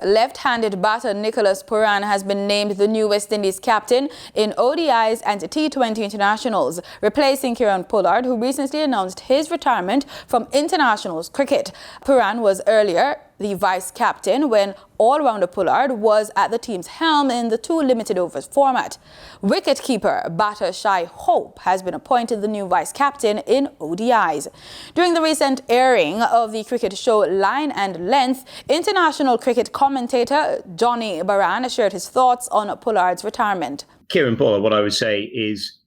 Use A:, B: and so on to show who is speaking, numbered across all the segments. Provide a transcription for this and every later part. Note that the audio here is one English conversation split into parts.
A: Left-handed batter Nicholas Pooran has been named the new West Indies captain in ODIs and T20 internationals, replacing Kieran Pollard, who recently announced his retirement from internationals cricket. Pooran was earlier the vice-captain when all-rounder Pollard was at the team's helm in the 2 limited overs format. Wicket-keeper batter Shai Hope has been appointed the new vice-captain in ODIs. During the recent airing of the cricket show Line and Length, international cricket commentator Johnny Baran shared his thoughts on Pollard's retirement.
B: Kieran Pollard, what I would say is,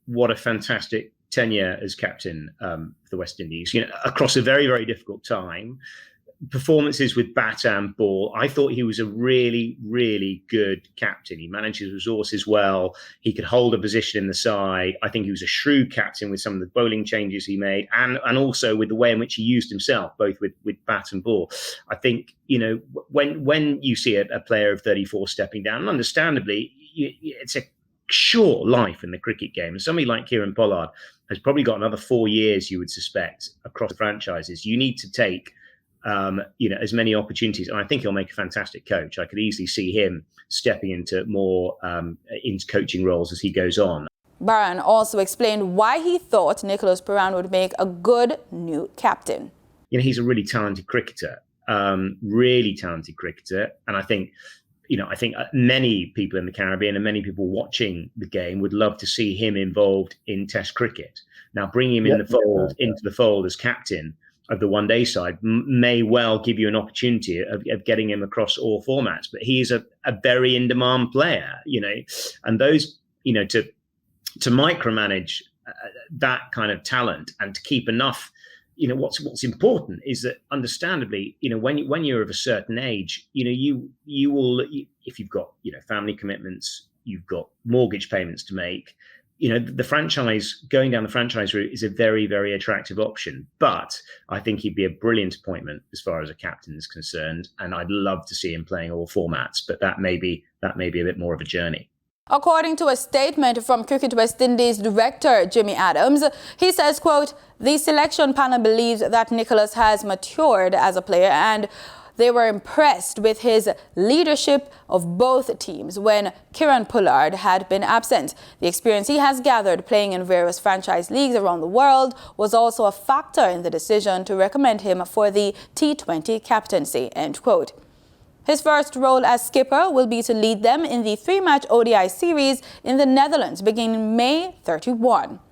B: what a fantastic tenure as captain for the West Indies. Across a very, very difficult time. Performances with bat and ball. I thought he was a really, really good captain. He managed his resources well. He could hold a position in the side. I think he was a shrewd captain with some of the bowling changes he made, and also with the way in which he used himself, both with bat and ball. I think, when you see a player of 34 stepping down, and understandably, it's a short life in the cricket game. And somebody like Kieran Pollard has probably got another 4 years, you would suspect, across the franchises. You need to take as many opportunities, and I think he'll make a fantastic coach. I could easily see him stepping into more into coaching roles as he goes on.
A: Baran also explained why he thought Nicholas Pooran would make a good new captain.
B: He's a really talented cricketer, and I think many people in the Caribbean and many people watching the game would love to see him involved in Test cricket. Now, bringing him into the fold as captain of the one-day side may well give you an opportunity of getting him across all formats. But he is a very in-demand player, and those, to micromanage that kind of talent and to keep enough, what's important is that, understandably, when you're of a certain age, you will, if you've got, family commitments, you've got mortgage payments to make, going down the franchise route is a very, very attractive option. But I think he'd be a brilliant appointment as far as a captain is concerned. And I'd love to see him playing all formats, but that may be a bit more of a journey.
A: According to a statement from Cricket West Indies director Jimmy Adams, he says, quote, "The selection panel believes that Nicholas has matured as a player and they were impressed with his leadership of both teams when Kieran Pollard had been absent. The experience he has gathered playing in various franchise leagues around the world was also a factor in the decision to recommend him for the T20 captaincy," end quote. His first role as skipper will be to lead them in the 3-match ODI series in the Netherlands beginning May 31.